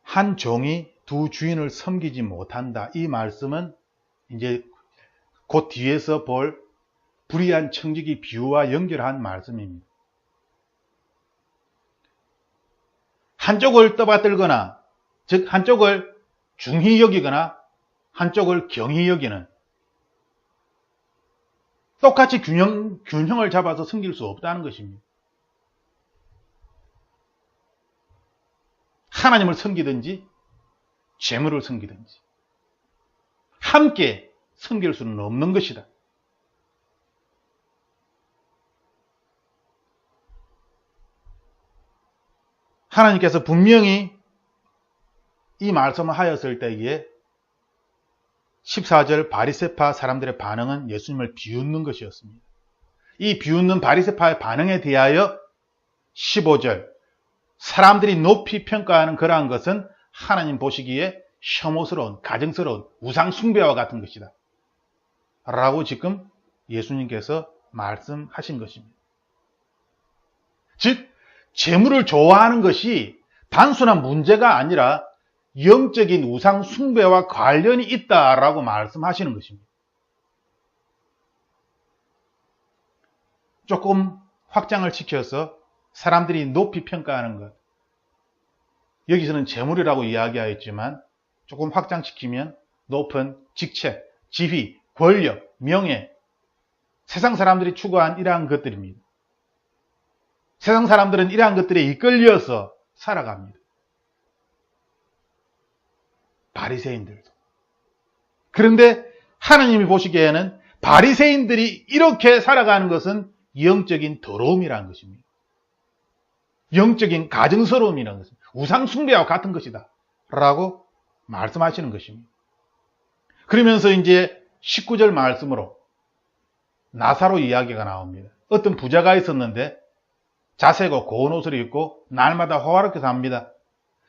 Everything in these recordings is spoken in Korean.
한 종이 두 주인을 섬기지 못한다. 이 말씀은 이제 곧 뒤에서 볼 불의한 청지기 비유와 연결한 말씀입니다. 한쪽을 떠받들거나, 즉 한쪽을 중히 여기거나 한쪽을 경히 여기는, 똑같이 균형을 잡아서 섬길 수 없다는 것입니다. 하나님을 섬기든지 재물을 섬기든지 함께 섬길 수는 없는 것이다. 하나님께서 분명히 이 말씀을 하였을 때에 14절 바리새파 사람들의 반응은 예수님을 비웃는 것이었습니다. 이 비웃는 바리새파의 반응에 대하여 15절 사람들이 높이 평가하는 그러한 것은 하나님 보시기에 혐오스러운, 가증스러운 우상 숭배와 같은 것이다 라고 지금 예수님께서 말씀하신 것입니다. 즉 재물을 좋아하는 것이 단순한 문제가 아니라 영적인 우상 숭배와 관련이 있다라고 말씀하시는 것입니다. 조금 확장을 시켜서 사람들이 높이 평가하는 것, 여기서는 재물이라고 이야기하였지만 조금 확장시키면 높은 직책, 지위, 권력, 명예, 세상 사람들이 추구한 이러한 것들입니다. 세상 사람들은 이러한 것들에 이끌려서 살아갑니다. 바리새인들도. 그런데 하나님이 보시기에는 바리새인들이 이렇게 살아가는 것은 영적인 더러움이라는 것입니다. 영적인 가증스러움이라는 것입니다. 우상 숭배와 같은 것이다 라고 말씀하시는 것입니다. 그러면서 이제 19절 말씀으로 나사로 이야기가 나옵니다. 어떤 부자가 있었는데 자세고 고운 옷을 입고 날마다 호화롭게 삽니다.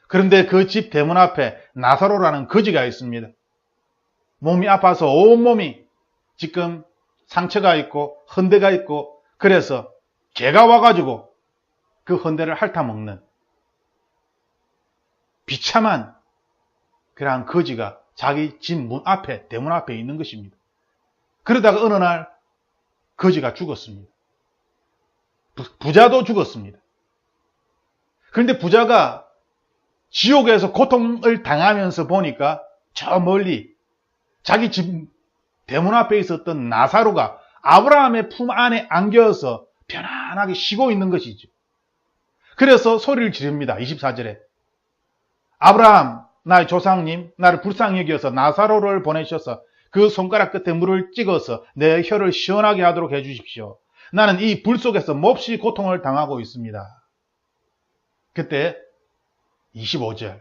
그런데 그 집 대문 앞에 나사로라는 거지가 있습니다. 몸이 아파서 온몸이 지금 상처가 있고 헌대가 있고, 그래서 개가 와가지고 그 헌대를 핥아먹는 비참한 그러한 거지가 자기 집 문 앞에, 대문 앞에 있는 것입니다. 그러다가 어느 날 거지가 죽었습니다. 부자도 죽었습니다. 그런데 부자가 지옥에서 고통을 당하면서 보니까 저 멀리 자기 집 대문 앞에 있었던 나사로가 아브라함의 품 안에 안겨서 편안하게 쉬고 있는 것이죠. 그래서 소리를 지릅니다. 24절에 아브라함, 나의 조상님, 나를 불쌍히 여겨서 나사로를 보내셔서 그 손가락 끝에 물을 찍어서 내 혀를 시원하게 하도록 해주십시오. 나는 이 불 속에서 몹시 고통을 당하고 있습니다. 그때 25절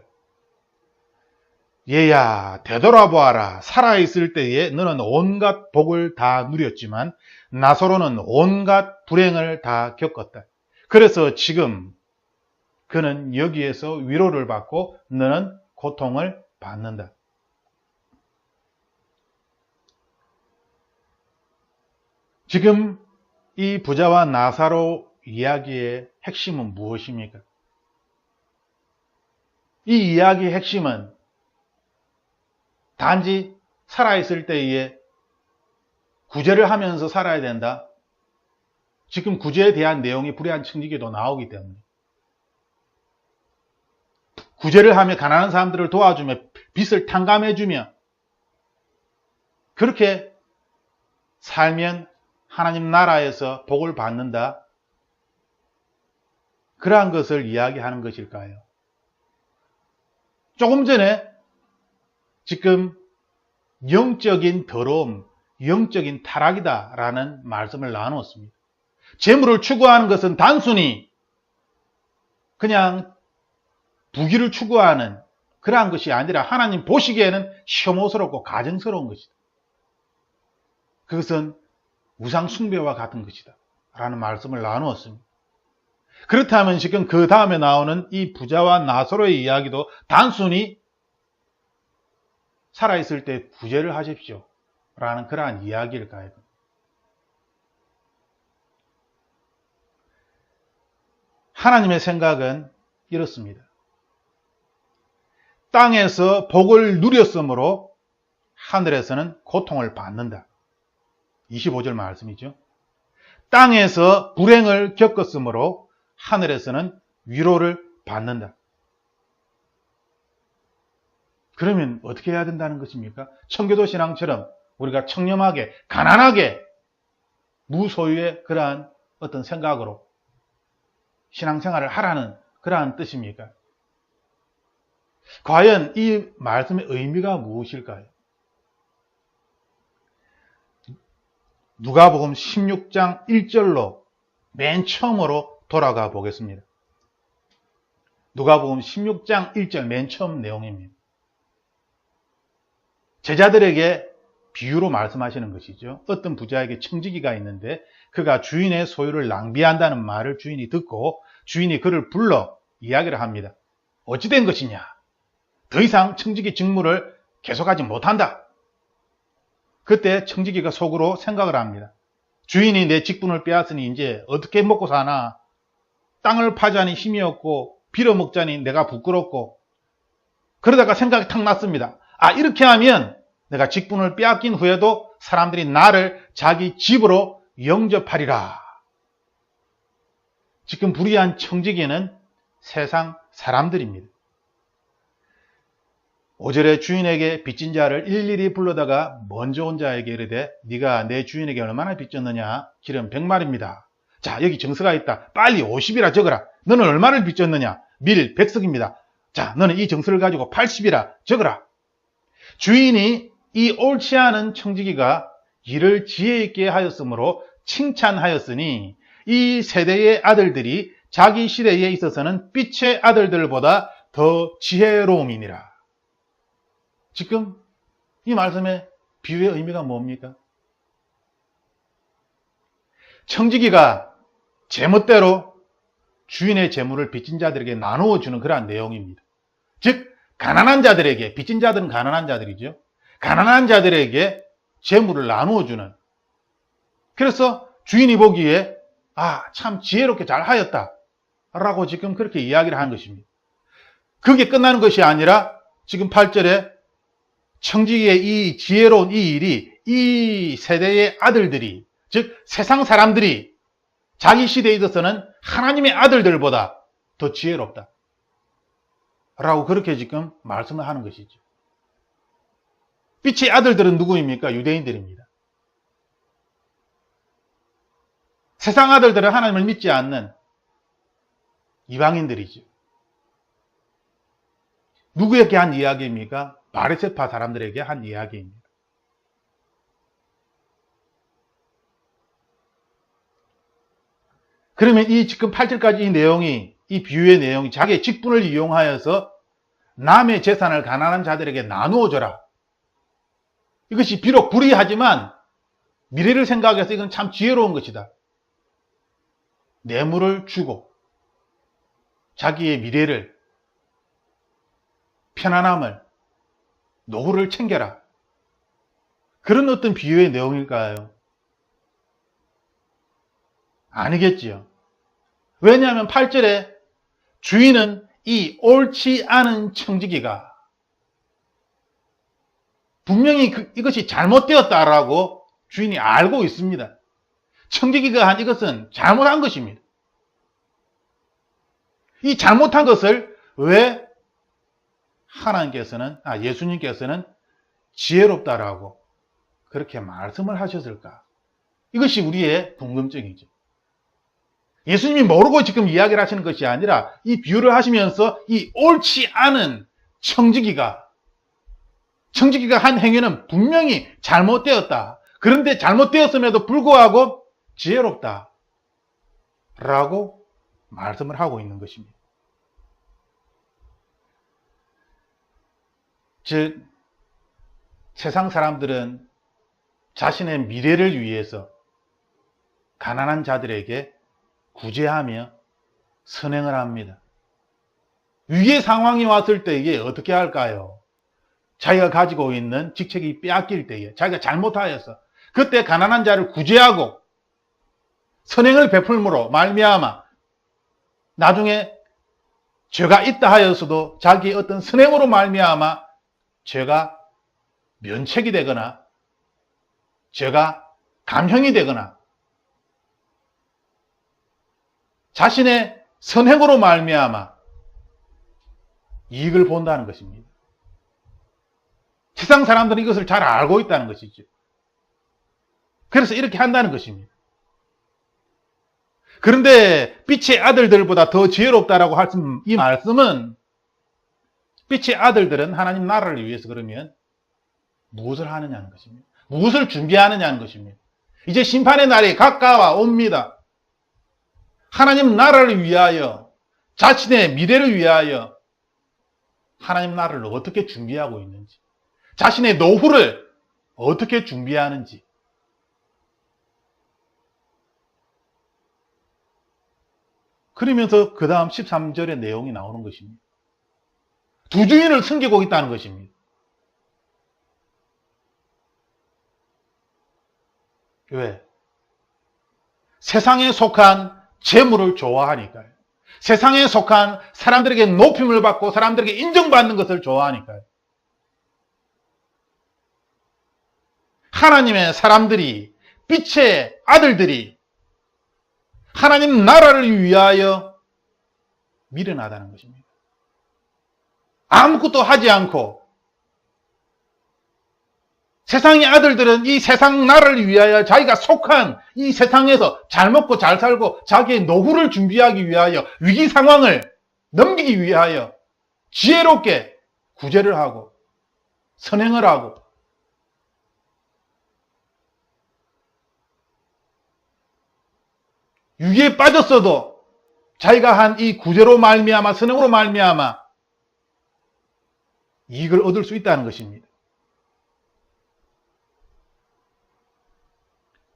얘야 되돌아보아라. 살아있을 때에 너는 온갖 복을 다 누렸지만 나사로는 온갖 불행을 다 겪었다. 그래서 지금 그는 여기에서 위로를 받고 너는 고통을 받는다. 지금 이 부자와 나사로 이야기의 핵심은 무엇입니까? 이 이야기의 핵심은 단지 살아있을 때에 구제를 하면서 살아야 된다. 지금 구제에 대한 내용이 불의한 청지기도 나오기 때문에 구제를 하며 가난한 사람들을 도와주며 빚을 탕감해주며 그렇게 살면 하나님 나라에서 복을 받는다. 그러한 것을 이야기하는 것일까요? 조금 전에 지금 영적인 더러움, 영적인 타락이다라는 말씀을 나누었습니다. 재물을 추구하는 것은 단순히 그냥 부귀를 추구하는 그러한 것이 아니라 하나님 보시기에는 혐오스럽고 가증스러운 것이다. 그것은 우상 숭배와 같은 것이다 라는 말씀을 나누었습니다. 그렇다면 지금 그 다음에 나오는 이 부자와 나사로의 이야기도 단순히 살아있을 때 구제를 하십시오 라는 그러한 이야기일까요? 하나님의 생각은 이렇습니다. 땅에서 복을 누렸으므로 하늘에서는 고통을 받는다. 25절 말씀이죠. 땅에서 불행을 겪었으므로 하늘에서는 위로를 받는다. 그러면 어떻게 해야 된다는 것입니까? 청교도 신앙처럼 우리가 청렴하게, 가난하게, 무소유의 그러한 어떤 생각으로 신앙생활을 하라는 그러한 뜻입니까? 과연 이 말씀의 의미가 무엇일까요? 누가복음 16장 1절로 맨 처음으로 돌아가 보겠습니다. 누가복음 16장 1절 맨 처음 내용입니다. 제자들에게 비유로 말씀하시는 것이죠. 어떤 부자에게 청지기가 있는데 그가 주인의 소유를 낭비한다는 말을 주인이 듣고 주인이 그를 불러 이야기를 합니다. 어찌 된 것이냐? 더 이상 청지기 직무를 계속하지 못한다. 그때 청지기가 속으로 생각을 합니다. 주인이 내 직분을 빼앗으니 이제 어떻게 먹고 사나? 땅을 파자니 힘이 없고 빌어먹자니 내가 부끄럽고. 그러다가 생각이 탁 났습니다. 이렇게 하면 내가 직분을 빼앗긴 후에도 사람들이 나를 자기 집으로 영접하리라. 지금 불의한 청지기는 세상 사람들입니다. 5절에 주인에게 빚진 자를 일일이 불러다가 먼저 온 자에게 이르되 네가 내 주인에게 얼마나 빚졌느냐? 기름 100마리입니다. 자, 여기 정서가 있다. 빨리 50이라 적어라. 너는 얼마를 빚졌느냐? 밀 100석입니다. 자, 너는 이 정서를 가지고 80이라 적어라. 주인이 이 옳지 않은 청지기가 일을 지혜 있게 하였으므로 칭찬하였으니 이 세대의 아들들이 자기 시대에 있어서는 빛의 아들들보다 더 지혜로움이니라. 지금 이 말씀의 비유의 의미가 뭡니까? 청지기가 제멋대로 주인의 재물을 빚진 자들에게 나누어 주는 그러한 내용입니다. 즉 가난한 자들에게, 빚진 자들은 가난한 자들이죠. 가난한 자들에게 재물을 나누어 주는. 그래서 주인이 보기에 참 지혜롭게 잘 하였다 라고 지금 그렇게 이야기를 한 것입니다. 그게 끝나는 것이 아니라 지금 8절에 청지기의 이 지혜로운 이 일이 이 세대의 아들들이, 즉 세상 사람들이 자기 시대에 있어서는 하나님의 아들들보다 더 지혜롭다 라고 그렇게 지금 말씀을 하는 것이죠. 빛의 아들들은 누구입니까? 유대인들입니다. 세상 아들들은 하나님을 믿지 않는 이방인들이죠. 누구에게 한 이야기입니까? 바리새파 사람들에게 한 이야기입니다. 그러면 이 지금 8절까지 이 내용이, 이 비유의 내용이 자기의 직분을 이용하여서 남의 재산을 가난한 자들에게 나누어 줘라. 이것이 비록 불의하지만 미래를 생각해서 이건 참 지혜로운 것이다. 뇌물을 주고 자기의 미래를, 편안함을, 노후를 챙겨라. 그런 어떤 비유의 내용일까요? 아니겠지요. 왜냐하면 8절에 주인은 이 옳지 않은 청지기가 분명히 이것이 잘못되었다라고 주인이 알고 있습니다. 청지기가 한 이것은 잘못한 것입니다. 이 잘못한 것을 왜 하나님께서는, 예수님께서는 지혜롭다라고 그렇게 말씀을 하셨을까? 이것이 우리의 궁금증이죠. 예수님이 모르고 지금 이야기를 하시는 것이 아니라 이 비유를 하시면서 이 옳지 않은 청지기가 한 행위는 분명히 잘못되었다. 그런데 잘못되었음에도 불구하고 지혜롭다 라고 말씀을 하고 있는 것입니다. 즉 세상 사람들은 자신의 미래를 위해서 가난한 자들에게 구제하며 선행을 합니다. 위기의 상황이 왔을 때 이게 어떻게 할까요? 자기가 가지고 있는 직책이 빼앗길 때에, 자기가 잘못하여서 그때 가난한 자를 구제하고 선행을 베풀므로 말미암아 나중에 죄가 있다 하여서도 자기의 어떤 선행으로 말미암아 죄가 면책이 되거나 죄가 감형이 되거나 자신의 선행으로 말미암아 이익을 본다는 것입니다. 세상 사람들은 이것을 잘 알고 있다는 것이죠. 그래서 이렇게 한다는 것입니다. 그런데 빛의 아들들보다 더 지혜롭다라고 하신 이 말씀은 빛의 아들들은 하나님 나라를 위해서 그러면 무엇을 하느냐는 것입니다. 무엇을 준비하느냐는 것입니다. 이제 심판의 날이 가까워 옵니다. 하나님 나라를 위하여, 자신의 미래를 위하여 하나님 나라를 어떻게 준비하고 있는지, 자신의 노후를 어떻게 준비하는지, 그러면서 그 다음 13절의 내용이 나오는 것입니다. 두 주인을 섬기고 있다는 것입니다. 왜? 세상에 속한 재물을 좋아하니까요. 세상에 속한 사람들에게 높임을 받고 사람들에게 인정받는 것을 좋아하니까요. 하나님의 사람들이, 빛의 아들들이 하나님 나라를 위하여 미련하다는 것입니다. 아무것도 하지 않고 세상의 아들들은 이 세상 나라를 위하여 자기가 속한 이 세상에서 잘 먹고 잘 살고 자기의 노후를 준비하기 위하여 위기 상황을 넘기기 위하여 지혜롭게 구제를 하고 선행을 하고 위기에 빠졌어도 자기가 한 이 구제로 말미암아 선행으로 말미암아 이익을 얻을 수 있다는 것입니다.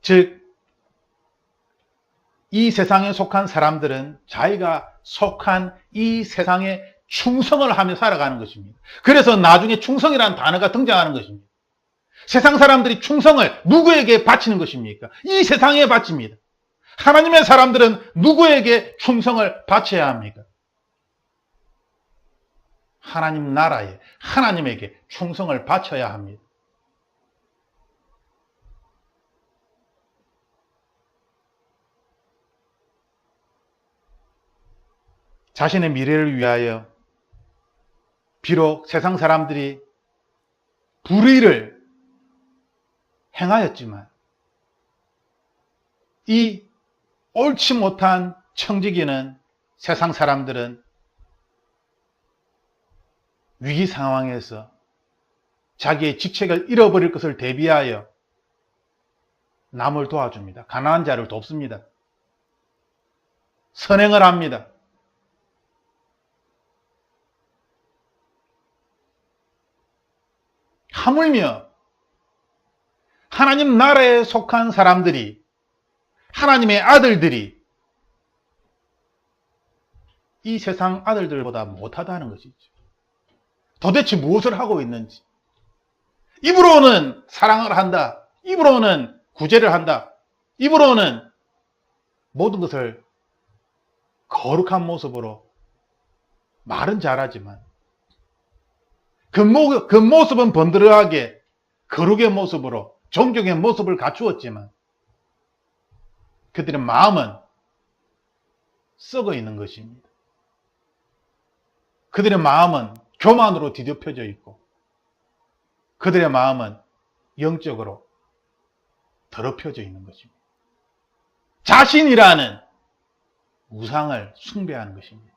즉, 이 세상에 속한 사람들은 자기가 속한 이 세상에 충성을 하며 살아가는 것입니다. 그래서 나중에 충성이라는 단어가 등장하는 것입니다. 세상 사람들이 충성을 누구에게 바치는 것입니까? 이 세상에 바칩니다. 하나님의 사람들은 누구에게 충성을 바쳐야 합니까? 하나님 나라에, 하나님에게 충성을 바쳐야 합니다. 자신의 미래를 위하여 비록 세상 사람들이 불의를 행하였지만 이 옳지 못한 청지기는 세상 사람들은 위기 상황에서 자기의 직책을 잃어버릴 것을 대비하여 남을 도와줍니다. 가난한 자를 돕습니다. 선행을 합니다. 하물며 하나님 나라에 속한 사람들이, 하나님의 아들들이 이 세상 아들들보다 못하다는 것이죠. 도대체 무엇을 하고 있는지. 입으로는 사랑을 한다. 입으로는 구제를 한다. 입으로는 모든 것을 거룩한 모습으로 말은 잘하지만 그 모습은 번들어하게 거룩의 모습으로 종교의 모습을 갖추었지만 그들의 마음은 썩어 있는 것입니다. 그들의 마음은 교만으로 뒤덮여져 있고 그들의 마음은 영적으로 더럽혀져 있는 것입니다. 자신이라는 우상을 숭배하는 것입니다.